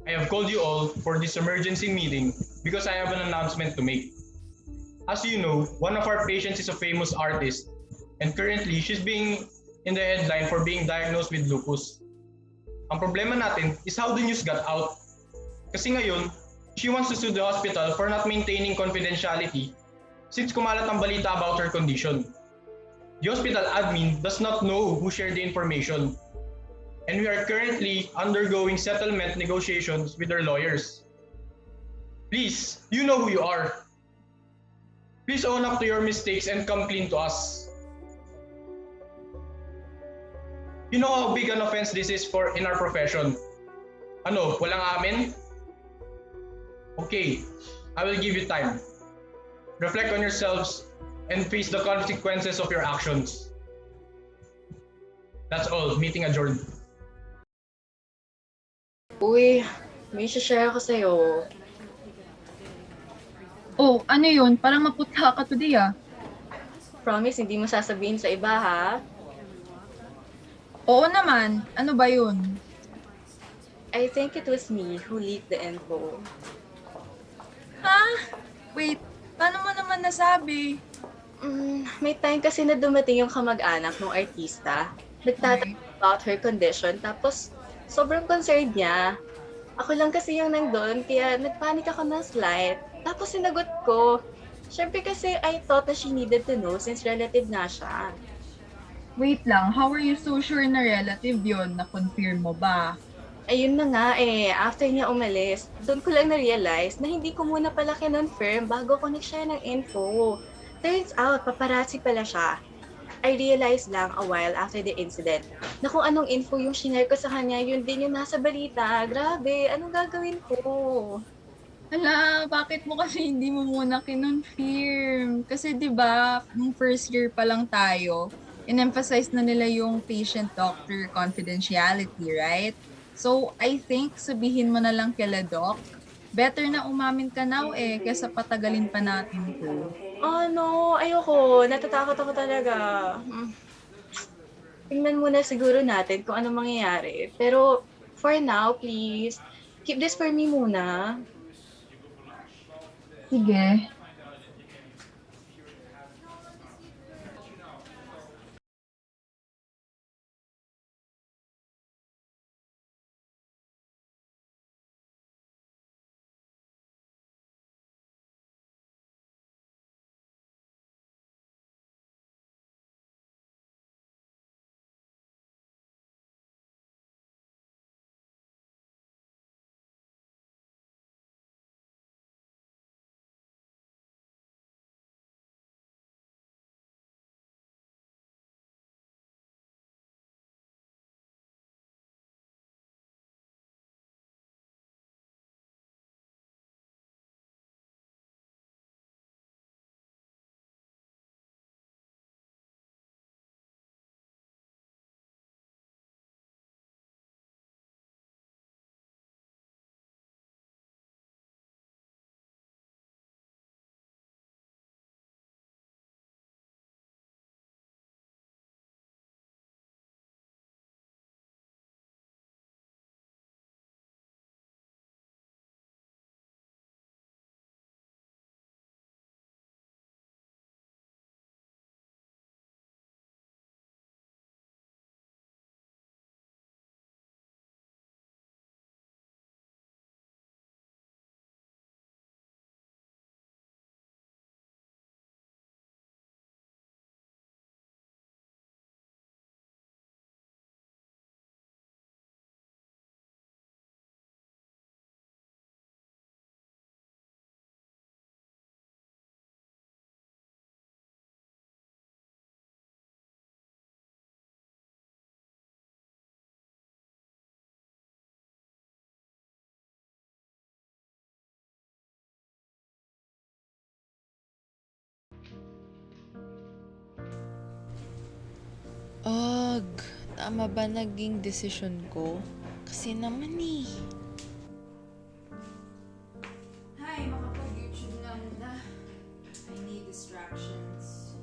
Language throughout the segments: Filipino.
I have called you all for this emergency meeting because I have an announcement to make. As you know, one of our patients is a famous artist, and currently she's being in the headline for being diagnosed with lupus. Ang problema natin is how the news got out. Kasi ngayon, she wants to sue the hospital for not maintaining confidentiality since kumalat ang balita about her condition. The hospital admin does not know who shared the information, and we are currently undergoing settlement negotiations with our lawyers. Please, you know who you are. Please own up to your mistakes and come clean to us. You know how big an offense this is for in our profession. Ano, walang amin? Okay, I will give you time. Reflect on yourselves and face the consequences of your actions. That's all. Meeting adjourned. Uy, may share ako sa'yo. Oh, ano yun? Parang maputla ka today ah. Promise, hindi mo sasabihin sa iba, ha? Oo naman. Ano ba yun? I think it was me who leaked the info. Ha? Wait, paano mo naman nasabi? May time kasi na dumating yung kamag-anak ng artista. Nagtatanong about her condition, tapos sobrang concerned niya. Ako lang kasi yung nandun, kaya nagpanik ako ng slight. Tapos sinagot ko. Siyempre kasi I thought na she needed to know since relative nga siya. Wait lang, how are you so sure na relative yun? Na-confirm mo ba? Ayun na nga after niya umalis, doon ko lang na-realize na hindi ko muna pala kinonfirm bago ko nag-share ng info. Turns out, paparazzi pala siya. I realized lang a while after the incident na kung anong info yung shinare ko sa kanya, yun din yung nasa balita. Grabe, anong gagawin ko? Hala, bakit mo kasi hindi mo muna kinonfirm? Kasi 'di ba, nung first year pa lang tayo, in-emphasize na nila yung patient-doctor confidentiality, right? So, I think sabihin mo na lang kila doc, better na umamin ka now kaysa patagalin pa natin to. Oh no, ayoko. Natatakot ako talaga. Tingnan muna siguro natin kung ano mangyayari. Pero for now, please, keep this for me muna. Sige. Tama ba naging desisyon ko? Kasi naman Hi, makapag-YouTube na muna. I need distractions.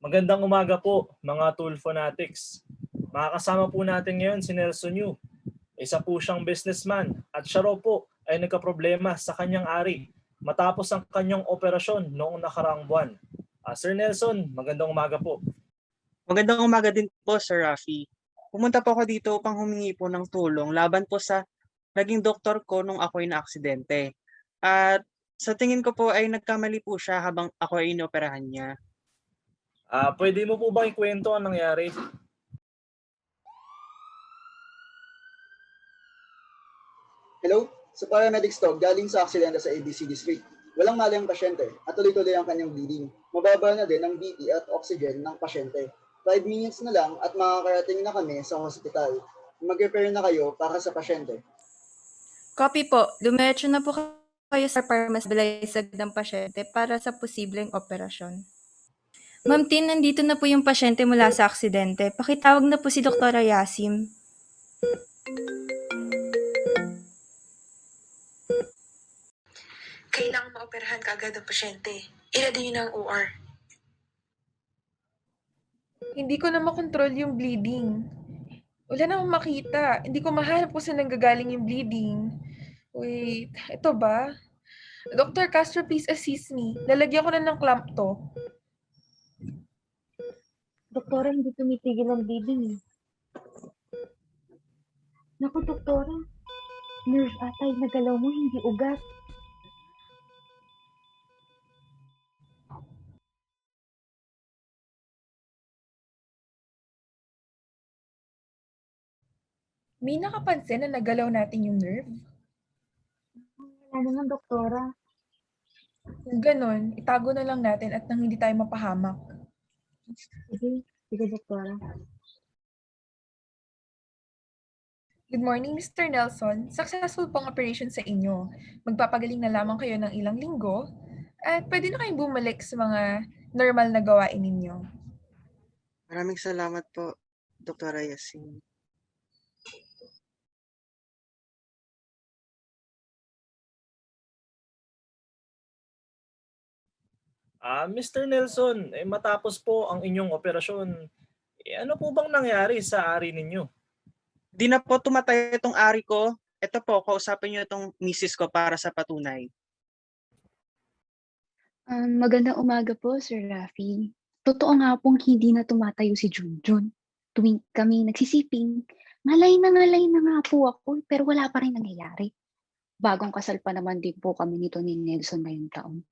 Magandang umaga po, mga tool fanatics. Makakasama po natin ngayon si Nelson Yu. Isa po siyang businessman at siya raw po ay nagkaproblema sa kanyang ari matapos ang kanyang operasyon noong nakaraang buwan. Sir Nelson, magandang umaga po. Magandang umaga din po, Sir Rafi. Pumunta po ako dito upang humingi po ng tulong laban po sa naging doktor ko nung ako'y naaksidente. At sa tingin ko po ay nagkamali po siya habang ako ay inoperahan niya. Pwede mo po bang ikwento ang nangyari? Hello? Sa paramedics to, galing sa aksidente sa ABC District. Walang mali ang pasyente at tuloy-tuloy ang kanyang bleeding. Mababa na din ang BP at oxygen ng pasyente. 5 minutes na lang at makakarating na kami sa hospital. Mag-repair na kayo para sa pasyente. Copy po. Dumiretso na po kayo sa para mas bilayag ng pasyente para sa posibleng operasyon. Ma'am Tin, nandito na po yung pasyente mula sa aksidente. Pakitawag na po si Dr. Yasim. Kailangang maoperahan kaagad ang pasyente. Ilagay niyo na ang OR. Hindi ko na makontrol yung bleeding. Wala na akong makita. Hindi ko mahanap kung saan nanggagaling yung bleeding. Wait, ito ba? Dr. Castro, please assist me. Lalagyan ko na ng clamp to. Doktora, hindi tumitigil ang bleeding eh. Naku, doktora. Nerve atay na galaw mo, hindi ugat. May nakapansin na nagalaw natin yung nerve? Wala naman, doktora. Kung ganon, itago na lang natin at nang hindi tayo mapahamak. Sige, doktora. Good morning, Mr. Nelson. Successful pong operation sa inyo. Magpapagaling na lamang kayo ng ilang linggo at pwede na kayong bumalik sa mga normal na gawain ninyo. Maraming salamat po, Dr. Yasin. Mr. Nelson, matapos po ang inyong operasyon, ano po bang nangyari sa ari ninyo? Di na po tumatay itong ari ko. Ito po, kausapin niyo itong misis ko para sa patunay. Magandang umaga po, Sir Rafi. Totoo nga pong hindi na tumatayo si Junjun. Tuwing kami nagsisiping, ngalay na nga po ako, pero wala pa rin nangyayari. Bagong kasal pa naman din po kami nito ni Nelson ngayong taon.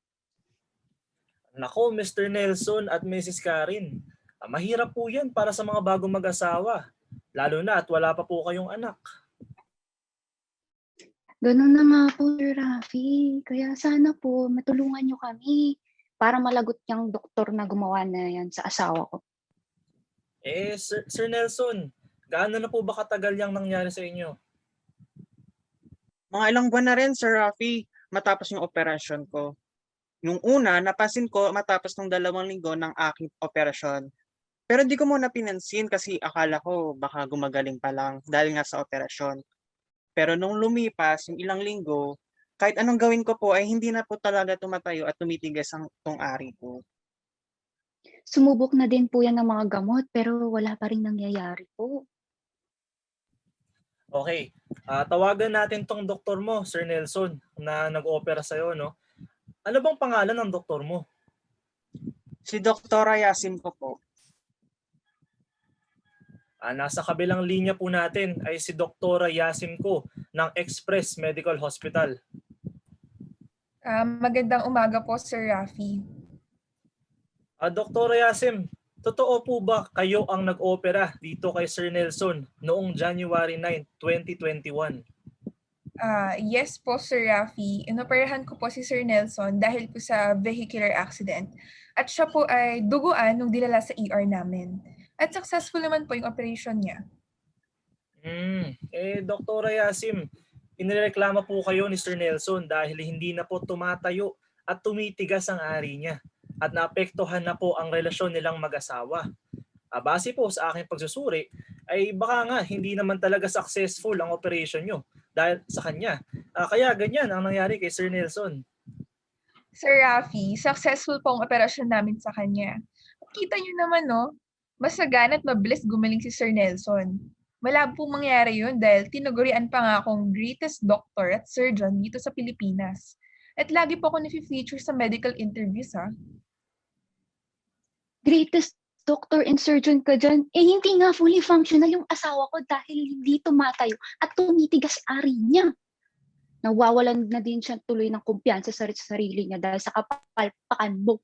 Nako, Mr. Nelson at Mrs. Karen, mahirap po yan para sa mga bagong mag-asawa. Lalo na at wala pa po kayong anak. Ganun na nga po, Sir Rafi. Kaya sana po matulungan niyo kami para malagot yung doktor na gumawa na yan sa asawa ko. Sir Nelson, gaano na po ba katagal yung nangyari sa inyo? Mga ilang buwan na rin, Sir Rafi, matapos yung operasyon ko. Nung una, napansin ko matapos ng 2 linggo ng aking operasyon. Pero hindi ko muna pinansin kasi akala ko baka gumagaling pa lang dahil nga sa operasyon. Pero nung lumipas yung ilang linggo, kahit anong gawin ko po ay hindi na po talaga tumatayo at tumitigas ang tong ari ko. Sumubok na din po yan ng mga gamot pero wala pa rin nangyayari po. Okay, tawagan natin tong doktor mo, Sir Nelson, na nag-opera sa'yo, no? Ano bang pangalan ng doktor mo? Si Dr. Yasim ko po. Nasa kabilang linya po natin ay si Dr. Yasim ko ng Express Medical Hospital. Magandang umaga po, Sir Rafi. Dr. Yasim, totoo po ba kayo ang nag-opera dito kay Sir Nelson noong January 9, 2021? Yes po, Sir Rafi. Inoperahan ko po si Sir Nelson dahil po sa vehicular accident. At siya po ay duguan nung dinala sa ER namin. At successful naman po yung operation niya. Dr. Yasim, inireklamo po kayo ni Sir Nelson dahil hindi na po tumatayo at tumitigas ang ari niya. At naapektuhan na po ang relasyon nilang mag-asawa. Base po sa aking pagsusuri, ay baka nga hindi naman talaga successful ang operation nyo dahil sa kanya. Kaya ganyan ang nangyari kay Sir Nelson. Sir Rafi, successful po ang operasyon namin sa kanya. Kita niyo naman, no? Mas sagana at mabilis gumaling si Sir Nelson. Malabo pong mangyari yun dahil tinagurian pa nga akong greatest doctor at surgeon dito sa Pilipinas. At lagi po ako nafe-feature sa medical interviews, ha? Greatest doctor and surgeon ka dyan. Eh, hindi nga fully functional yung asawa ko dahil hindi tumatayo at tumitigas ari niya. Nawawalan na din siya tuloy ng kumpiyansa sa sarili niya dahil sa kapalpakan mo.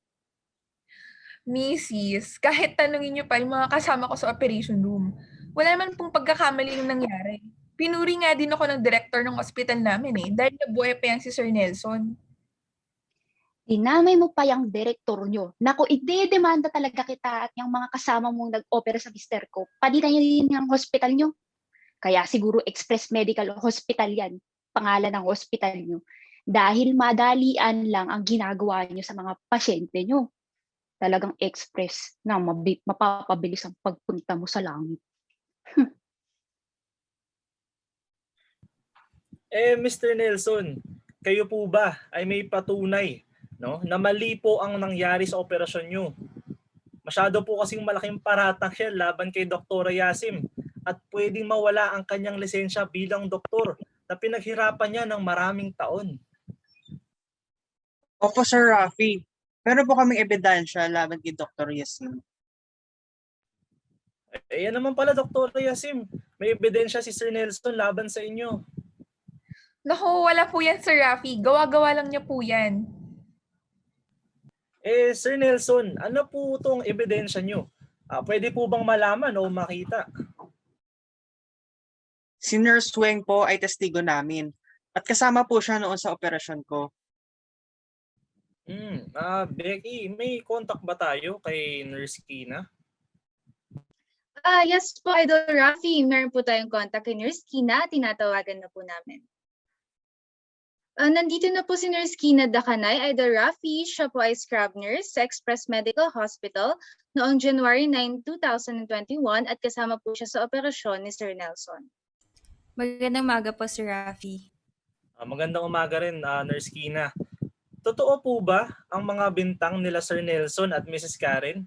Mrs., kahit tanungin niyo pa yung mga kasama ko sa operation room, wala naman pong pagkakamali yung nangyari. Pinuri nga din ako ng director ng hospital namin dahil nabuhay pa yan si Sir Nelson. Dinamay mo pa yung direktor nyo. Naku, ide-demanda talaga kita at yung mga kasama mong nag-opera sa mister ko. Palitan niyo din yung hospital nyo. Kaya siguro Express Medical Hospital yan, pangalan ng hospital nyo. Dahil madalian lang ang ginagawa nyo sa mga pasyente nyo. Talagang express na mapapabilis ang pagpunta mo sa langit. Mr. Nelson, kayo po ba ay may patunay, no, na mali po ang nangyari sa operasyon nyo? Masyado po kasing malaking paratang yan laban kay Dr. Yasim at pwedeng mawala ang kanyang lisensya bilang doktor na pinaghirapan niya ng maraming taon. Opo, Sir Rafi. Meron po kaming ebidensya laban kay Dr. Yasim. Yan naman pala, Dr. Yasim. May ebidensya si Sir Nelson laban sa inyo. Naku, wala po yan, Sir Rafi. Gawa-gawa lang niya po yan. Sir Nelson, ano po itong ebidensya nyo? Pwede po bang malaman o makita? Si Nurse Weng po ay testigo namin at kasama po siya noon sa operasyon ko. Becky, may contact ba tayo kay Nurse Kina? Yes po, Idol Rafi. Meron po tayong contact kay Nurse Kina. Tinatawagan na po namin. Nandito na po si Nurse Kina Dakanay, Idol Rafi. Siya po ay scrub nurse sa Express Medical Hospital noong January 9, 2021 at kasama po siya sa operasyon ni Sir Nelson. Magandang umaga po, Sir Rafi. Magandang umaga rin, Nurse Kina. Totoo po ba ang mga bintang nila Sir Nelson at Mrs. Karen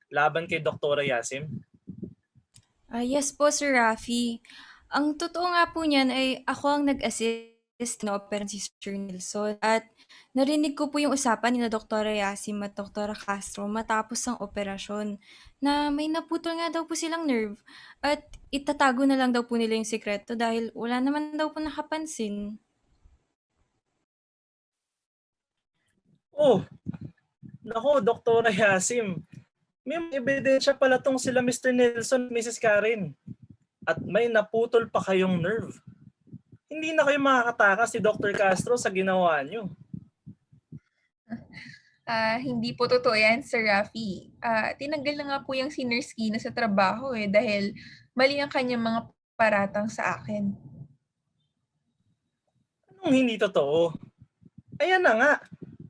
laban kay Dr. Yasim? Yes po, Sir Rafi. Ang totoo nga po niyan ay ako ang nag-assist na opera si Sir Nelson at narinig ko po yung usapan ni na Dr. Yasim at Dr. Castro matapos ang operasyon na may naputol nga daw po silang nerve at itatago na lang daw po nila yung sikreto dahil wala naman daw po nakapansin. Oh, nako, Dr. Yasim. May ebidensya pala tong sila Mr. Nelson at Mrs. Karen. At may naputol pa kayong nerve. Hindi na kayo makakatakas si Dr. Castro sa ginawa nyo. Hindi po totoo yan, Sir Rafi. Tinanggal na nga po yung si Nurse Kina sa trabaho dahil mali ang kanyang mga paratang sa akin. Anong hindi totoo? Ayan na nga.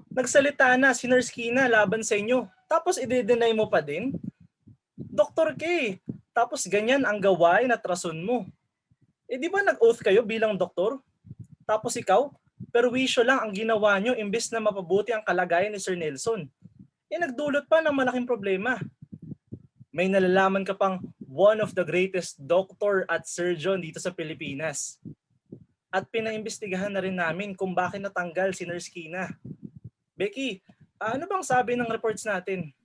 Nagsalita na si Nurse Kina laban sa inyo. Tapos i-deny mo pa din? Dr. K, tapos ganyan ang gawain at rason mo. Di ba nag-oath kayo bilang doktor? Tapos ikaw, perwisyo lang ang ginawa nyo imbes na mapabuti ang kalagayan ni Sir Nelson. Nagdulot pa ng malaking problema. May nalalaman ka pang one of the greatest doctor at surgeon dito sa Pilipinas. At pinaimbestigahan na rin namin kung bakit natanggal si Nurse Kina. Becky, ano bang sabi ng reports natin?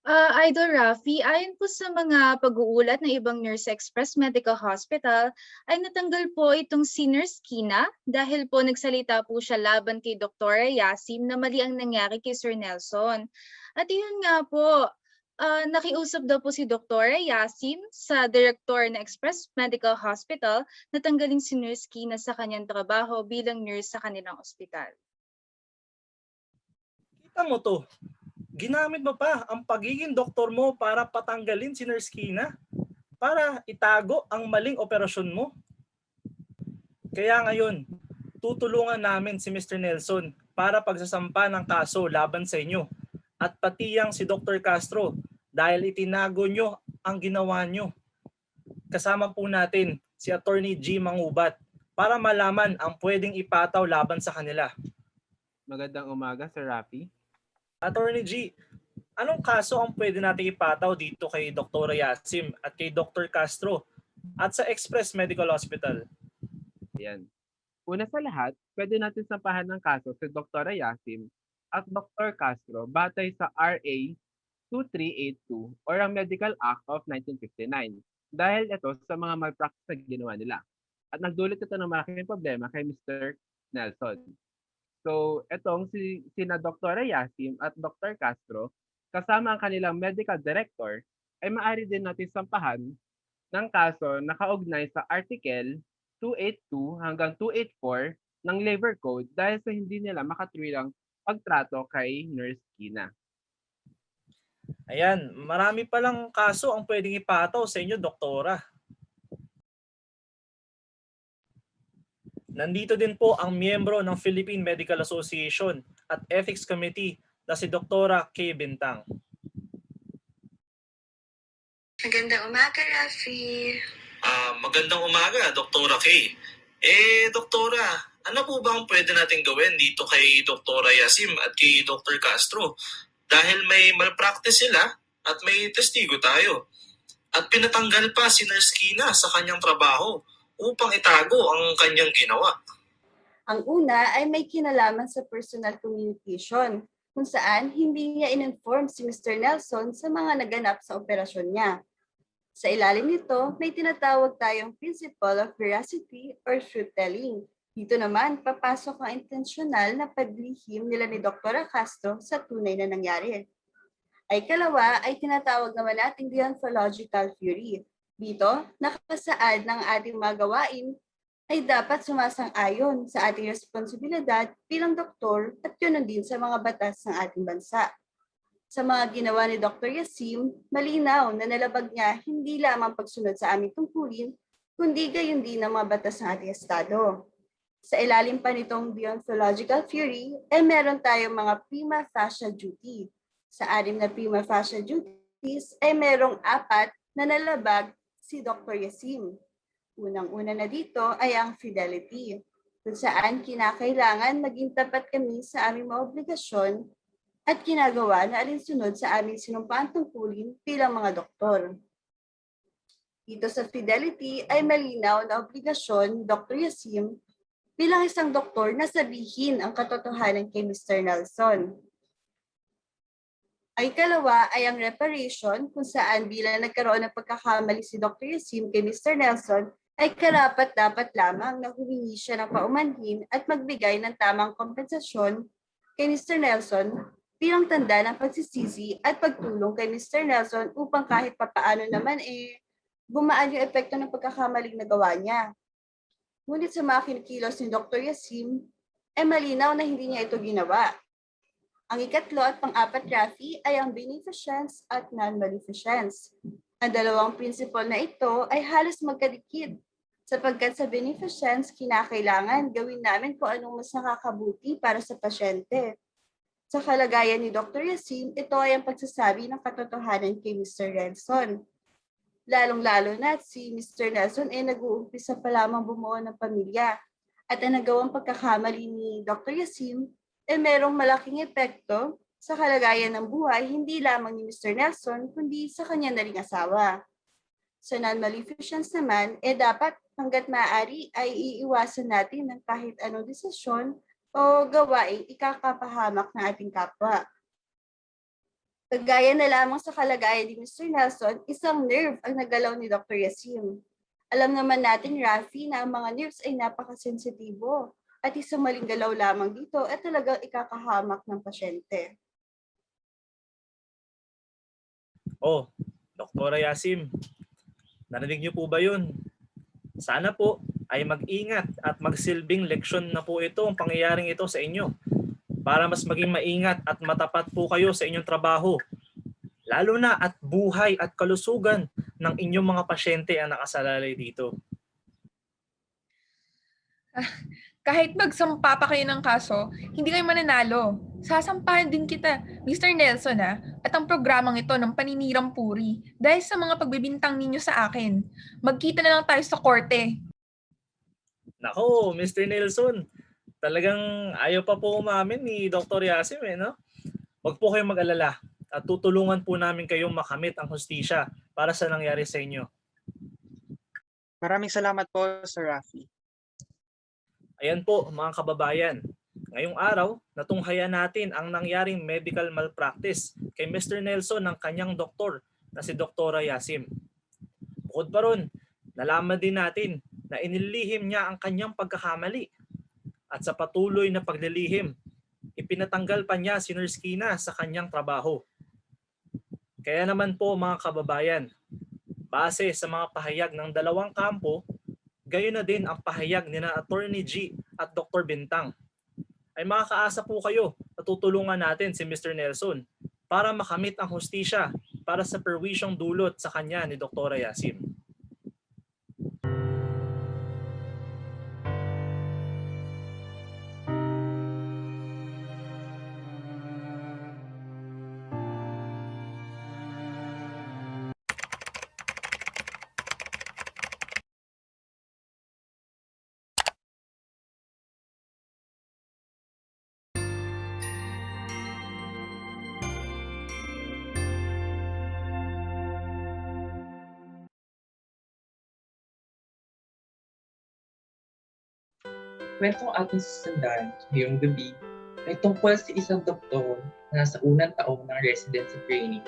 Idol Rafi, ayon po sa mga pag-uulat ng ibang Nurse Express Medical Hospital, ay natanggal po itong si Nurse Kina dahil po nagsalita po siya laban kay Dr. Yasim na mali ang nangyari kay Sir Nelson. At yun nga po, nakiusap daw po si Dr. Yasim sa director ng Express Medical Hospital na tanggalin si Nurse Kina sa kanyang trabaho bilang nurse sa kanilang ospital. Kita mo to. Ginamit mo pa ang pagiging doktor mo para patanggalin si Nurse Kina? Para itago ang maling operasyon mo? Kaya ngayon, tutulungan namin si Mr. Nelson para pagsasampa ng kaso laban sa inyo at pati yang si Dr. Castro dahil itinago nyo ang ginawa nyo. Kasama po natin si Attorney G. Mangubat para malaman ang pwedeng ipataw laban sa kanila. Magandang umaga, Sir Rafi. Attorney G, anong kaso ang pwede nating ipataw dito kay Dr. Yasim at kay Dr. Castro at sa Express Medical Hospital? Ayan. Una sa lahat, pwede natin sampahan ng kaso si Dr. Yasim at Dr. Castro batay sa RA 2382 or ang Medical Act of 1959 dahil ito sa mga malpractice na ginawa nila. At nagdulot ito ng malaking problema kay Mr. Nelson. So, etong sina Dr. Yasim at Dr. Castro kasama ang kanilang medical director ay maaari din natin sampahan ng kaso na kaugnay sa Article 282 hanggang 284 ng Labor Code dahil sa hindi nila makatuwilang pagtrato kay Nurse Kina. Ayan, marami palang kaso ang pwedeng ipataw sa inyo, Doktora. Nandito din po ang miyembro ng Philippine Medical Association at Ethics Committee na si Doktora K. Bintang. Magandang umaga, Rafi. Magandang umaga, Doktora K. Doktora, ano po ba ang pwede natin gawin dito kay Doktora Yasim at kay Dr. Castro? Dahil may malpractice sila at may testigo tayo. At pinatanggal pa si Nurse Kina sa kanyang trabaho upang itago ang kanyang ginawa. Ang una ay may kinalaman sa personal communication, kung saan hindi niya in-inform si Mr. Nelson sa mga naganap sa operasyon niya. Sa ilalim nito, may tinatawag tayong principle of veracity or truth-telling. Dito naman, papasok ang intensyonal na paglihim nila ni Dr. Castro sa tunay na nangyari. Ay kalawa ay tinatawag naman nating deontological theory. Dito, nakasaad ng ating mga gawain ay dapat sumasang-ayon sa ating responsibilidad bilang doktor at yun din sa mga batas ng ating bansa. Sa mga ginawa ni Dr. Yasim, malinaw na nalabag niya hindi lamang pagsunod sa aming tungkulin, kundi gayon din ang mga batas ng ating estado. Sa ilalim pa nitong deontological theory, ay meron tayong mga prima facie duty. Sa 6 na prima facie duties, ay merong 4 na nalabag si Dr. Yasim. Unang-una na dito ay ang fidelity, kung saan kinakailangan maging tapat kami sa aming mga obligasyon at ginagawa na alinsunod sa aming sinumpaang tungkulin bilang mga doktor. Dito sa fidelity ay malinaw na obligasyon ni Dr. Yasim bilang isang doktor na sabihin ang katotohanan kay Mr. Nelson. Ay kalawa ay ang reparation, kung saan bilang nagkaroon ng pagkakamali si Dr. Yasim kay Mr. Nelson, ay karapat-dapat lamang na humingi siya ng paumanhin at magbigay ng tamang kompensasyon kay Mr. Nelson bilang tanda ng pagsisisi at pagtulong kay Mr. Nelson upang kahit papaano naman gumaan yung epekto ng pagkakamaling nagawa niya. Ngunit sa mga kinikilos ni Dr. Yasim, ay malinaw na hindi niya ito ginawa. Ang ikatlo at pang-apat, Rafi, ay ang beneficence at non-maleficence. Ang dalawang principle na ito ay halos magkadikit, sapagkat sa beneficence, kinakailangan gawin namin kung anong mas nakakabuti para sa pasyente. Sa kalagayan ni Dr. Yasim, ito ay ang pagsasabi ng katotohanan kay Mr. Nelson. Lalong-lalo na si Mr. Nelson ay nag-uumpisa pa lamang bumuo ng pamilya. At ang nagawang pagkakamali ni Dr. Yasim ay merong malaking epekto sa kalagayan ng buhay hindi lamang ni Mr. Nelson kundi sa kanya na ring asawa. Sa non-maleficence naman, dapat hanggat maaari ay iiwasan natin ng kahit anong desisyon o gawaing ikakapahamak ng ating kapwa. Kagaya na lamang sa kalagayan ni Mr. Nelson, isang nerve ang nagalaw ni Dr. Yasim. Alam naman natin, Rafi, na ang mga nerves ay napakasensitibo at isang maling galaw lamang dito ay talagang ikakahamak ng pasyente. Oh, Dr. Yasim, narinig niyo po ba yun? Sana po ay mag-ingat at magsilbing leksyon na po ito ang pangyayaring ito sa inyo para mas maging maingat at matapat po kayo sa inyong trabaho. Lalo na at buhay at kalusugan ng inyong mga pasyente ang nakasalalay dito. Kahit magsampa pa kayo ng kaso, hindi kayo mananalo. Sasampahan din kita, Mr. Nelson at ang programang ito ng paninirang puri dahil sa mga pagbibintang ninyo sa akin. Magkita na lang tayo sa korte. Nako, Mr. Nelson, Talagang ayaw pa po umamin ni Dr. Yasim no? Huwag po kayong mag-alala at tutulungan po namin kayong makamit ang hustisya para sa nangyari sa inyo. Maraming salamat po, Sir Rafi. Ayan po mga kababayan, ngayong araw, natunghayan natin ang nangyaring medical malpractice kay Mr. Nelson ng kanyang doktor na si Dr. Yasim. Bukod pa ron, nalaman din natin na inilihim niya ang kanyang pagkakamali. At sa patuloy na paglilihim, ipinatanggal pa niya si Nurse Kina sa kanyang trabaho. Kaya naman po mga kababayan, base sa mga pahayag ng dalawang kampo, gayon na din ang pahayag ni na Attorney G at Dr. Bintang. Ay makakaasa po kayo na tutulungan natin si Mr. Nelson para makamit ang hustisya para sa perwisyong dulot sa kanya ni Dr. Yasim. Kwentong ating susundan ngayong gabi ay tungkol sa isang doktor na nasa unang taong ng residency training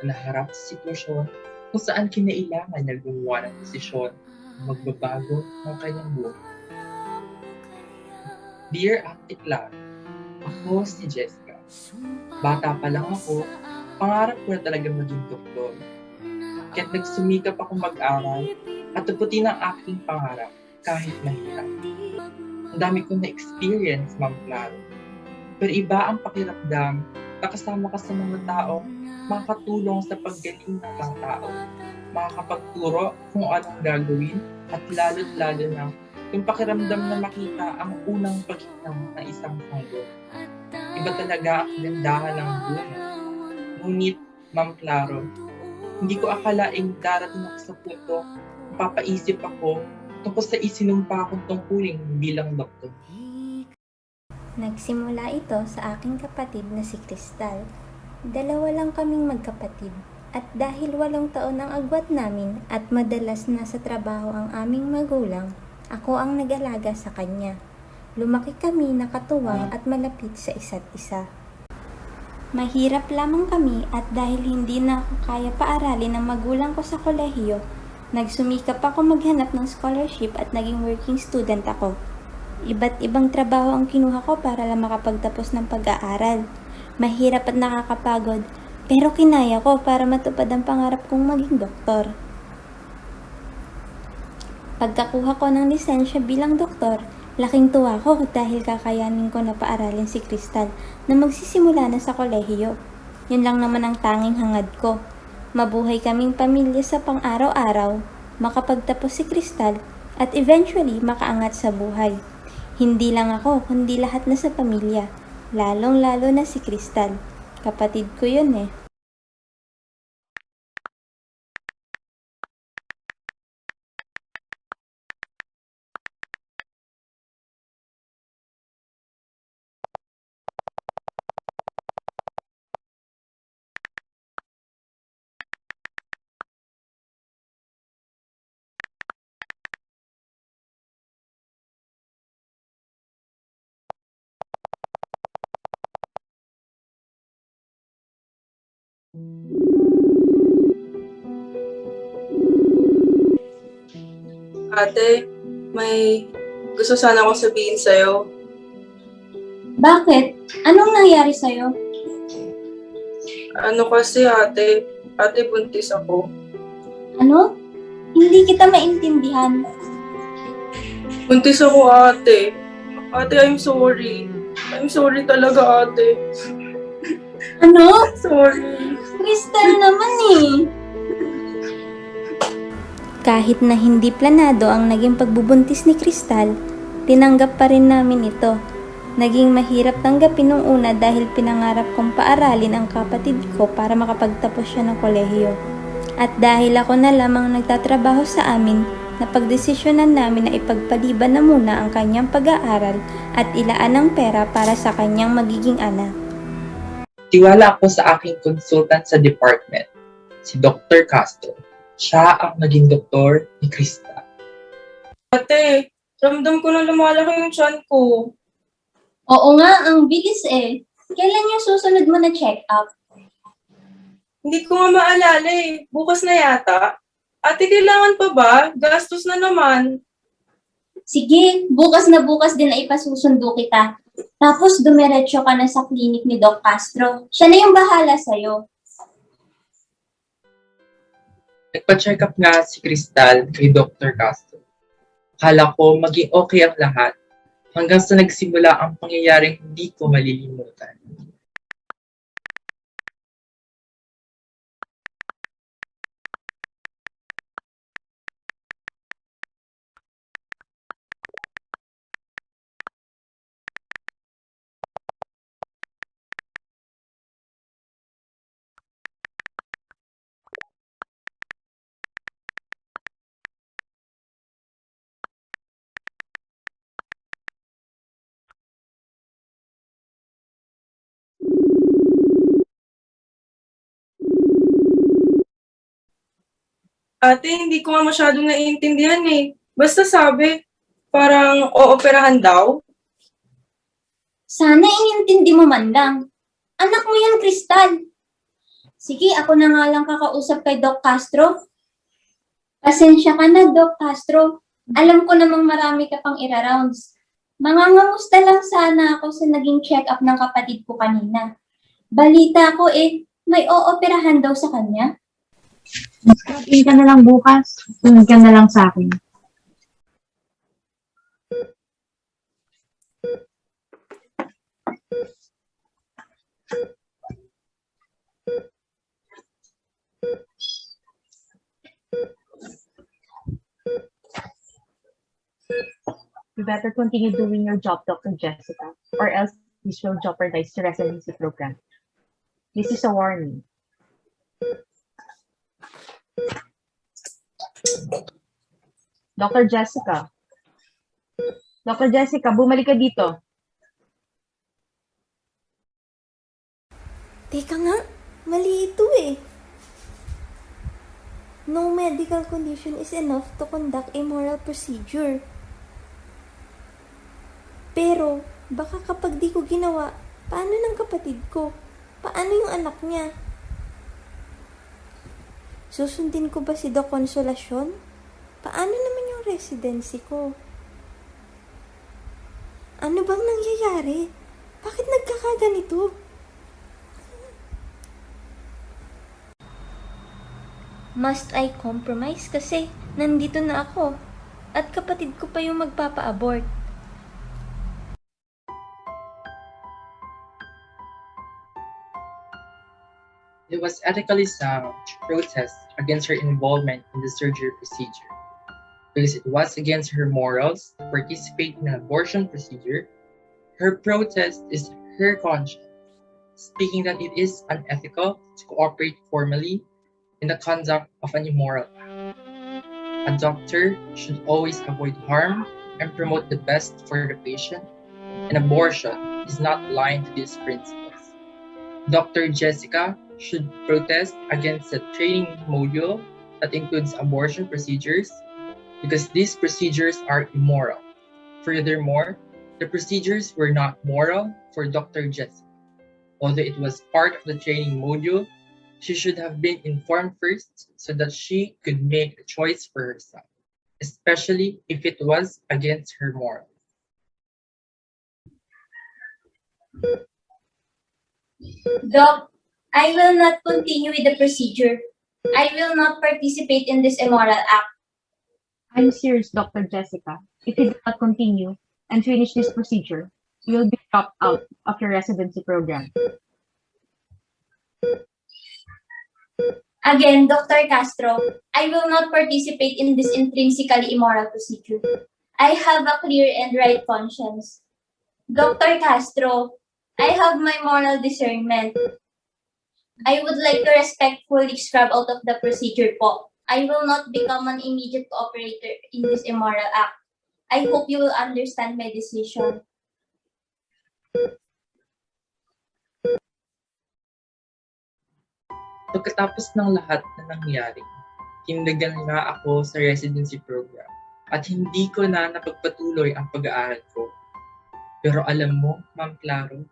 na naharap sa sitwasyon kung saan kinailangan niya gumawa ng desisyon na magbabago ng kanyang buhay. Dear Ate Clara, ako si Jessica. Bata pa lang ako, pangarap ko na talaga maging doktor. Kaya't nagsumikap ako mag-aral at taputin ang aking pangarap kahit mahirap. Ang dami kong na-experience, Ma'am Clara. Pero iba ang pakiramdam na kasama ka sa mga taong makakatulong sa paggaling ng mga tao, makakapagturo kung anong gagawin at lalo't-lalo na yung pakiramdam na makita ang unang paghinang ng isang sanggol. Iba talaga ang gandahan ng buhay. Ngunit, Ma'am Claro, hindi ko akalaing darating ako sa punto, mapapaisip ako tungkol sa isinumpa akong tungkulin bilang doktor. Nagsimula ito sa aking kapatid na si Crystal. Dalawa lang kaming magkapatid. At dahil 8 taon ang agwat namin at madalas nasa trabaho ang aming magulang, ako ang nag-alaga sa kanya. Lumaki kami nakatuwang at malapit sa isa't isa. Mahirap lamang kami at dahil hindi na ako kaya paaralin ng magulang ko sa kolehiyo, nagsumikap ako maghanap ng scholarship at naging working student ako. Iba't ibang trabaho ang kinuha ko para lang makapagtapos ng pag-aaral. Mahirap at nakakapagod, pero kinaya ko para matupad ang pangarap kong maging doktor. Pagkakuha ko ng lisensya bilang doktor, laking tuwa ko dahil kakayanin ko na paaralin si Crystal na magsisimula na sa kolehiyo. Yun lang naman ang tanging hangad ko. Mabuhay kaming pamilya sa pang-araw-araw, makapagtapos si Crystal at eventually makaangat sa buhay. Hindi lang ako, kundi lahat na sa pamilya, lalong-lalo na si Crystal. Kapatid ko yun eh. Ate, may gusto sana akong sabihin sa'yo. Bakit? Anong nangyari sa'yo? Ano kasi ate buntis ako. Ano? Hindi kita maintindihan. Buntis ako ate. Ate, I'm sorry. I'm sorry talaga ate. Ano? Sorry. Crystal naman eh. Kahit na hindi planado ang naging pagbubuntis ni Crystal, tinanggap pa rin namin ito. Naging mahirap tanggapin nung una dahil pinangarap kong paaralin ang kapatid ko para makapagtapos siya ng kolehiyo. At dahil ako na lamang nagtatrabaho sa amin, napagdesisyonan namin na ipagpaliban na muna ang kanyang pag-aaral at ilaan ng pera para sa kanyang magiging anak. Tiwala ako sa aking consultant sa department, si Dr. Castro. Siya ang naging doktor ni Krista. Ate, ramdam ko na lumalaki yung tiyan ko. Oo nga, ang bilis eh. Kailan yung susunod mo na check-up? Hindi ko nga maalala eh. Bukas na yata. Ate, kailangan pa ba? Gastos na naman. Sige, bukas na bukas din ay ipasusundo kita. Tapos dumiretso ka na sa clinic ni Doc Castro. Siya na yung bahala sa'yo. Nagpa-check up nga si Crystal kay Dr. Castro. Akala ko maging okay ang lahat hanggang sa nagsimula ang pangyayaring hindi ko malilimutan. Ate, hindi ko nga masyadong naiintindihan eh. Basta sabi, parang ooperahan daw. Sana inintindi mo man lang. Anak mo yan, Crystal. Sige, ako na nga lang kakausap kay Doc Castro. Pasensya ka na, Doc Castro. Alam ko namang marami ka pang ira-rounds. Mangangamusta lang sana ako sa naging check-up ng kapatid ko kanina. Balita ko may ooperahan daw sa kanya. Sabihin ka na lang bukas. Sunod ka na lang sa akin. You better continue doing your job, Dr. Jessica, or else this will jeopardize the residency program. This is a warning. Dr. Jessica. Dr. Jessica, bumalik ka dito. Teka nga, mali ito eh. No medical condition is enough to conduct a moral procedure. Pero, baka kapag di ko ginawa, paano ng kapatid ko? Paano yung anak niya? Susundin ko ba si Doc Consolacion? Paano naman yung residency ko? Ano bang nangyayari? Bakit nagkakaganito? Must I compromise? Kasi nandito na ako. At kapatid ko pa yung magpapa-abort. It was ethically sound to protest against her involvement in the surgery procedure. Because it was against her morals to participate in an abortion procedure, her protest is her conscience, speaking that it is unethical to cooperate formally in the conduct of an immoral act. A doctor should always avoid harm and promote the best for the patient, and abortion is not aligned to these principles. Dr. Jessica should protest against the training module that includes abortion procedures because these procedures are immoral. Furthermore, the procedures were not moral for Dr. Jessica. Although it was part of the training module, she should have been informed first so that she could make a choice for herself, especially if it was against her morals. Doc, I will not continue with the procedure. I will not participate in this immoral act. I'm serious, Dr. Jessica. If you do not continue and finish this procedure, you will be dropped out of your residency program. Again, Dr. Castro, I will not participate in this intrinsically immoral procedure. I have a clear and right conscience. Dr. Castro, I have my moral discernment. I would like to respectfully scrub out of the procedure po. I will not become an immediate cooperator in this immoral act. I hope you will understand my decision. Pagkatapos ng lahat na nangyari, kinlagan nga ako sa residency program at hindi ko na napagpatuloy ang pag-aaral ko. Pero alam mo, Ma'am Claro,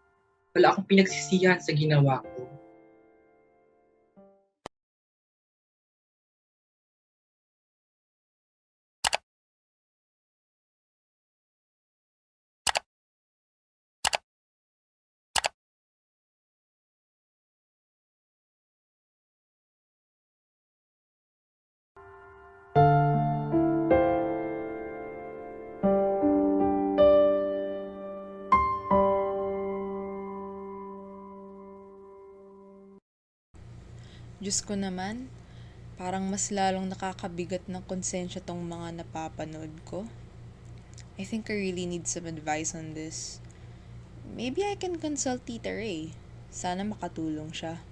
wala akong pinagsisihan sa ginawa ko. Diyos ko naman, parang mas lalong nakakabigat ng konsensya tong mga napapanood ko. I think I really need some advice on this. Maybe I can consult Tita Ray. Sana makatulong siya.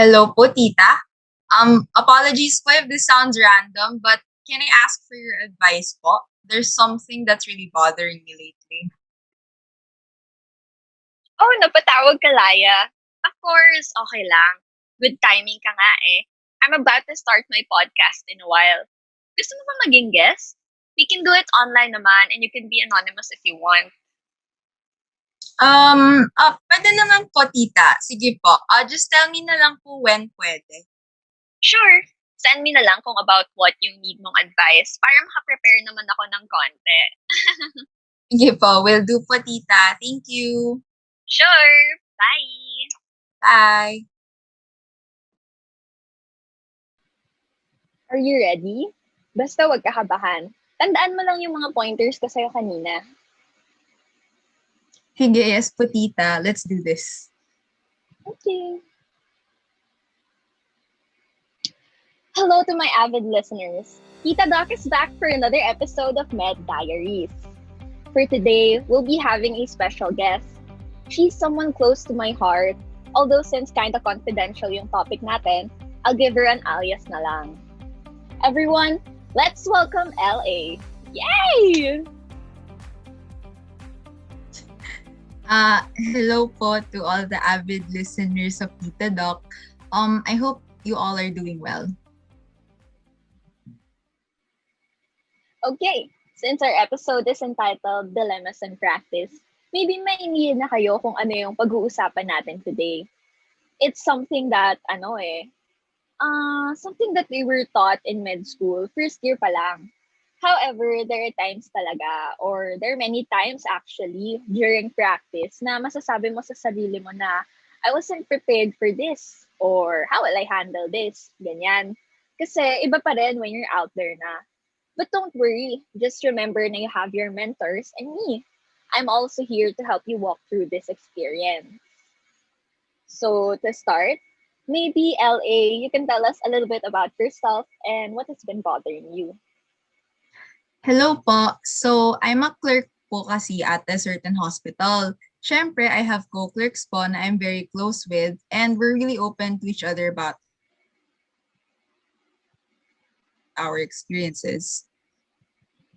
Hello po, tita. Apologies po if this sounds random, but can I ask for your advice po? There's something that's really bothering me lately. Oh, napatawag ka, Laya. Of course, okay lang. Good timing ka nga eh. I'm about to start my podcast in a while. Gusto mo ba maging guest? We can do it online naman and you can be anonymous if you want. Pwede naman po, tita. Sige po. Just tell me na lang po when pwede. Sure. Send me na lang kung about what you need mong advice para makaprepare naman ako ng konti. Sige po. Will do po, tita. Thank you. Sure. Bye. Bye. Are you ready? Basta wag kakabahan. Tandaan mo lang yung mga pointers ko sa'yo kanina. Sige, yes po, tita. Let's do this. Okay. Hello to my avid listeners. Tita Doc is back for another episode of Med Diaries. For today, we'll be having a special guest. She's someone close to my heart. Although since kinda confidential yung topic natin, I'll give her an alias na lang. Everyone, let's welcome LA. Yay! Hello po to all the avid listeners of Tita Doc. I hope you all are doing well. Okay, since our episode is entitled Dilemmas in Practice, maybe maintindihan na kayo kung ano yung pag-uusapan natin today. It's something that, something that we were taught in med school, first year pa lang. However, there are times talaga, or there are many times actually, during practice, na masasabi mo sa sarili mo na, I wasn't prepared for this, or how will I handle this, ganyan. Kasi iba pa rin when you're out there na. But don't worry, just remember na you have your mentors and me. I'm also here to help you walk through this experience. So to start, maybe LA, you can tell us a little bit about yourself and what has been bothering you. Hello po. So, I'm a clerk po kasi at a certain hospital. Siyempre, I have co-clerks po na I'm very close with and we're really open to each other about our experiences.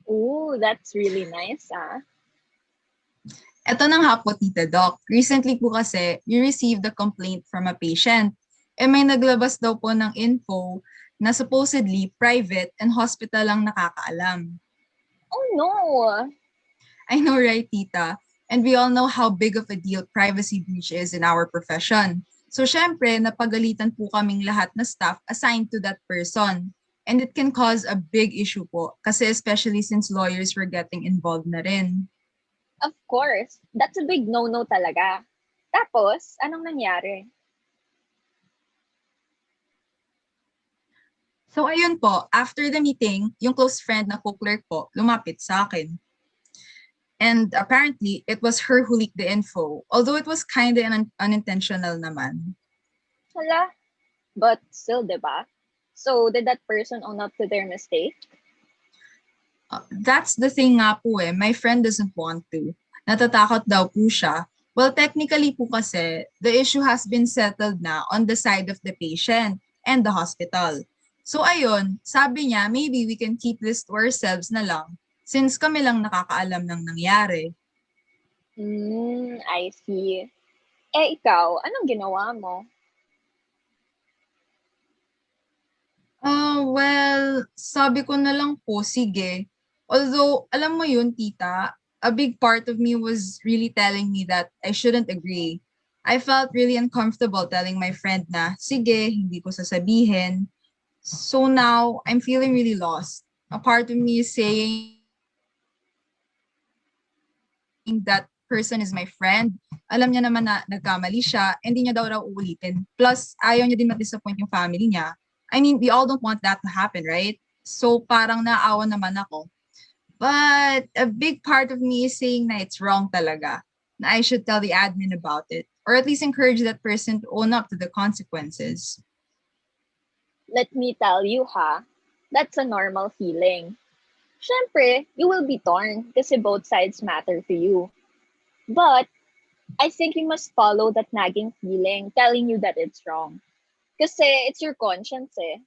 Ooh, that's really nice, ah. Ito na nga po, Tita Doc. Recently po kasi, we received a complaint from a patient. May naglabas daw po ng info na supposedly private and hospital lang nakakaalam. Oh no! I know, right, Tita? And we all know how big of a deal privacy breach is in our profession. So, syempre, napagalitan po kaming lahat na staff assigned to that person. And it can cause a big issue po, kasi especially since lawyers were getting involved na rin. Of course. That's a big no-no talaga. Tapos, anong nangyari? So, ayun po, after the meeting, yung close friend na co-clerk po, lumapit sa akin. And apparently, it was her who leaked the info, although it was kind of unintentional naman. Hala, but still, diba? So, did that person own up to their mistake? That's the thing nga po eh. My friend doesn't want to. Natatakot daw po siya. Well, technically po kasi, the issue has been settled na on the side of the patient and the hospital. So ayun, sabi niya, maybe we can keep this to ourselves na lang since kami lang nakakaalam ng nangyari. I see. Eh, ikaw, anong ginawa mo? Well, sabi ko na lang po, sige. Although, alam mo yun, tita, a big part of me was really telling me that I shouldn't agree. I felt really uncomfortable telling my friend na, sige, hindi ko sasabihin. So now, I'm feeling really lost. A part of me is saying that person is my friend. Alam niya naman na nagkamali siya, hindi niya daw raw uulitin. Plus, ayaw niya din ma-disappoint yung family niya. I mean, we all don't want that to happen, right? So parang naawa naman ako. But a big part of me is saying na it's wrong talaga. Na I should tell the admin about it. Or at least encourage that person to own up to the consequences. Let me tell you ha, that's a normal feeling. Syempre, you will be torn kasi both sides matter to you. But, I think you must follow that nagging feeling telling you that it's wrong. Kasi it's your conscience eh.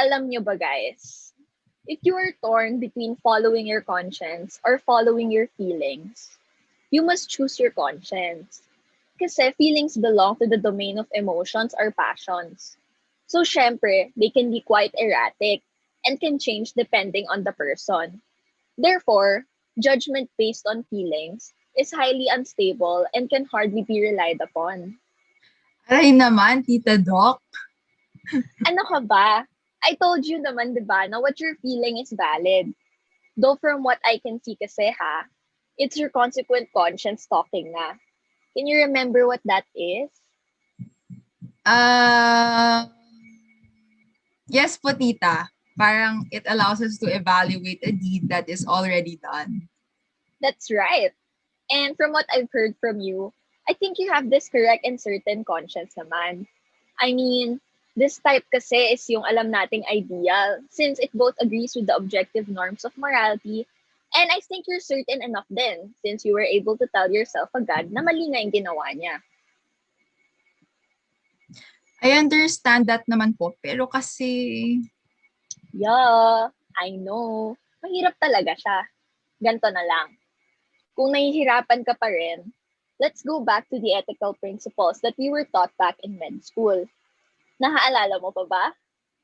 Alam nyo ba guys, if you are torn between following your conscience or following your feelings, you must choose your conscience. Kasi feelings belong to the domain of emotions or passions. So syempre, they can be quite erratic and can change depending on the person. Therefore, judgment based on feelings is highly unstable and can hardly be relied upon. Aray naman, Tita Doc. Ano ka ba? I told you naman, di ba, na what you're feeling is valid. Though from what I can see kasi ha, it's your consequent conscience talking na. Can you remember what that is? Yes po, Tita. Parang it allows us to evaluate a deed that is already done. That's right. And from what I've heard from you, I think you have this correct and certain conscience naman. I mean, this type kasi is yung alam nating ideal since it both agrees with the objective norms of morality, and I think you're certain enough din since you were able to tell yourself agad na mali nga yung ginawa niya. I understand that naman po, pero kasi... Yeah, I know. Mahirap talaga siya. Ganto na lang. Kung nahihirapan ka pa rin, let's go back to the ethical principles that we were taught back in med school. Naaalala mo pa ba?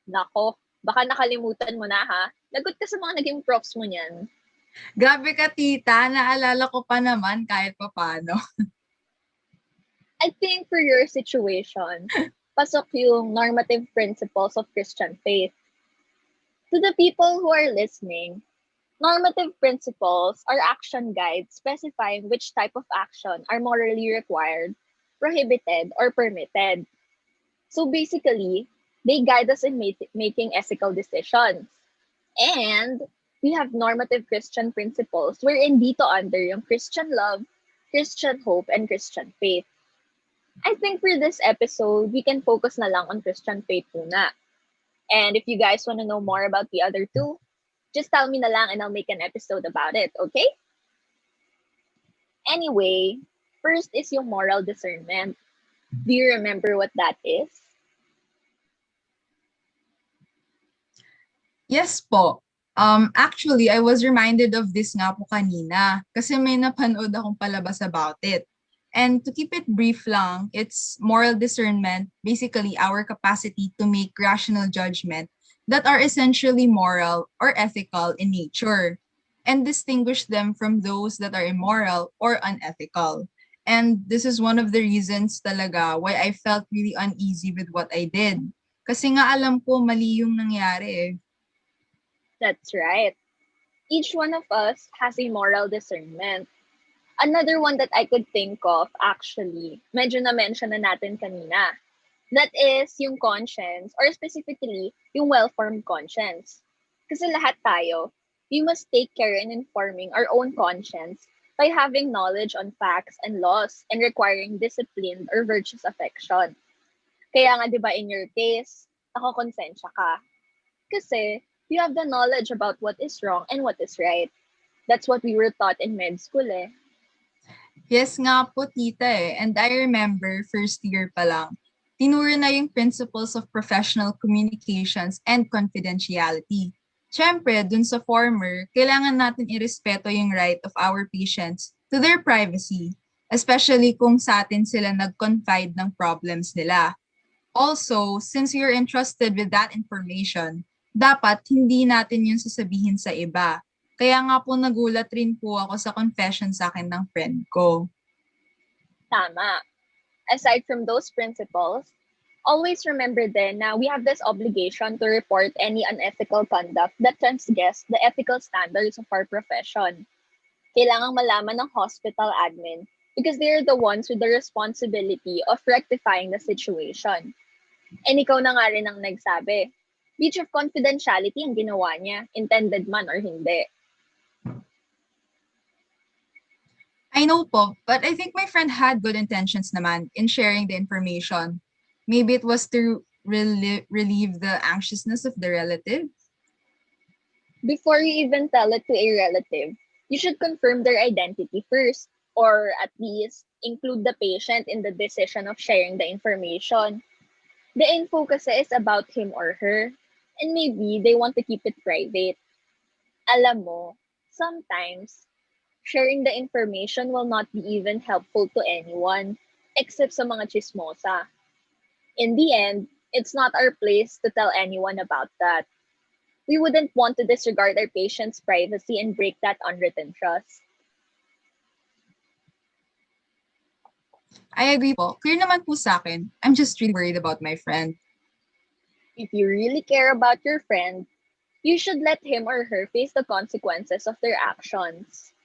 Nako, baka nakalimutan mo na ha. Lagot ka sa mga naging profs mo niyan. Grabe ka, tita. Naalala ko pa naman kahit pa paano. I think for your situation, pasok yung normative principles of Christian faith. To the people who are listening, normative principles are action guides specifying which type of action are morally required, prohibited, or permitted. So basically, they guide us in making ethical decisions. And we have normative Christian principles wherein dito under yung Christian love, Christian hope, and Christian faith. I think for this episode, we can focus na lang on Christian faith muna. And if you guys want to know more about the other two, just tell me na lang and I'll make an episode about it, okay? Anyway, first is yung moral discernment. Do you remember what that is? Yes po. Actually, I was reminded of this nga po kanina kasi may napanood akong palabas about it. And to keep it brief lang, it's moral discernment, basically our capacity to make rational judgment that are essentially moral or ethical in nature and distinguish them from those that are immoral or unethical. And this is one of the reasons talaga why I felt really uneasy with what I did. Kasi nga alam ko mali yung nangyari eh. That's right. Each one of us has a moral discernment. Another one that I could think of, actually, medyo na-mention na natin kanina. That is yung conscience, or specifically, yung well-formed conscience. Kasi lahat tayo, We must take care in informing our own conscience by having knowledge on facts and laws and requiring disciplined or virtuous affection. Kaya nga 'di ba in your case, nakokonsensya ka. Kasi you have the knowledge about what is wrong and what is right. That's what we were taught in med school eh. Yes nga po, tita eh. And I remember, first year pa lang, tinuro na yung principles of professional communications and confidentiality. Siyempre, dun sa former, kailangan natin irespeto yung right of our patients to their privacy, especially kung sa atin sila nag-confide ng problems nila. Also, since you're entrusted with that information, dapat hindi natin yung sasabihin sa iba. Kaya nga po nagulat rin po ako sa confession sa akin ng friend ko. Tama. Aside from those principles, always remember then na we have this obligation to report any unethical conduct that transgress the ethical standards of our profession. Kailangang malaman ng hospital admin because they're the ones with the responsibility of rectifying the situation. And ikaw na nga rin ang nagsabi, breach of confidentiality ang ginawa niya, intended man or hindi. I know po, but I think my friend had good intentions naman in sharing the information. Maybe it was to relieve the anxiousness of the relative. Before you even tell it to a relative, you should confirm their identity first, or at least include the patient in the decision of sharing the information. The info kasi is about him or her, and maybe they want to keep it private. Alam mo, sometimes, sharing the information will not be even helpful to anyone, except sa mga chismosa. In the end, it's not our place to tell anyone about that. We wouldn't want to disregard our patient's privacy and break that unwritten trust. I agree po. Clear naman po sa akin. I'm just really worried about my friend. If you really care about your friend, you should let him or her face the consequences of their actions.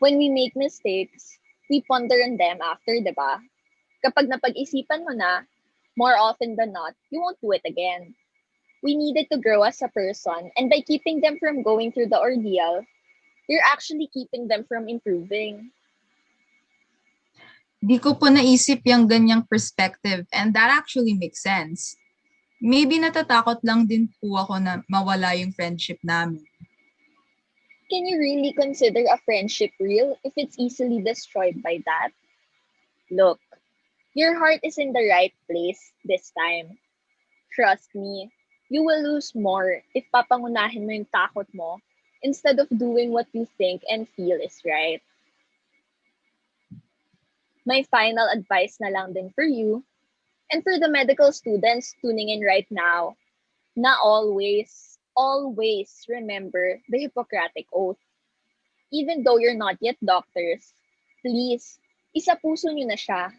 When we make mistakes, we ponder on them after, di ba? Kapag napag-isipan mo na, more often than not, you won't do it again. We needed to grow as a person, and by keeping them from going through the ordeal, you're actually keeping them from improving. Di ko po naisip yung ganyang perspective, and that actually makes sense. Maybe natatakot lang din po ako na mawala yung friendship namin. Can you really consider a friendship real if it's easily destroyed by that? Look, your heart is in the right place this time. Trust me, you will lose more if papangunahin mo yung takot mo instead of doing what you think and feel is right. My final advice na lang din for you and for the medical students tuning in right now, na always remember the Hippocratic Oath. Even though you're not yet doctors, please, isa puso nyo na siya.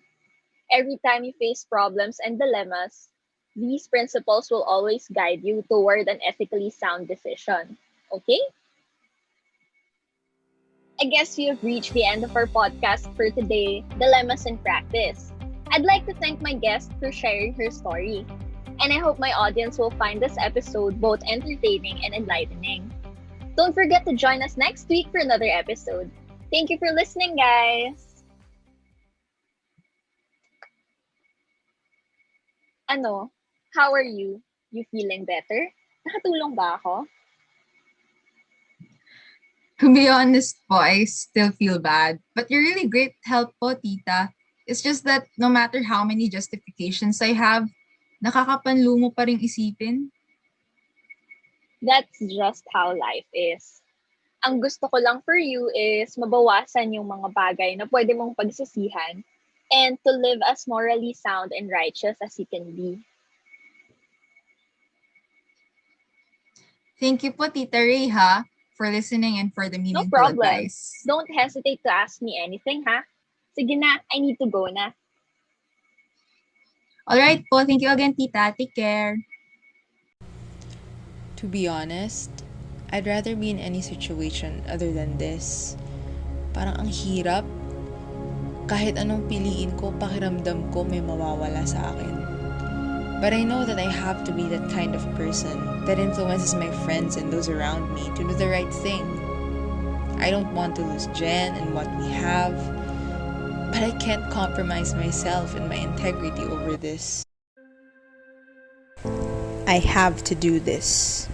Every time you face problems and dilemmas, these principles will always guide you toward an ethically sound decision. Okay? I guess we have reached the end of our podcast for today, Dilemmas in Practice. I'd like to thank my guest for sharing her story. And I hope my audience will find this episode both entertaining and enlightening. Don't forget to join us next week for another episode. Thank you for listening, guys! Ano? How are you? You feeling better? Nakatulong ba ako? To be honest po, I still feel bad. But you're really great help po, tita. It's just that no matter how many justifications I have, nakakapanlo mo pa ring isipin. That's just how life is. Ang gusto ko lang for you is mabawasan yung mga bagay na pwede mong pagsisihan and to live as morally sound and righteous as you can be. Thank you po, Tita Ray, ha, for listening and for the No meaningful problem. advice. Don't hesitate to ask me anything, ha? Sige na, I need to go na. Alright po, thank you again, tita. Take care. To be honest, I'd rather be in any situation other than this. Parang ang hirap. Kahit anong piliin ko, pakiramdam ko may mawawala sa akin. But I know that I have to be that kind of person that influences my friends and those around me to do the right thing. I don't want to lose Jen and what we have, but I can't compromise myself and my integrity over this. I have to do this.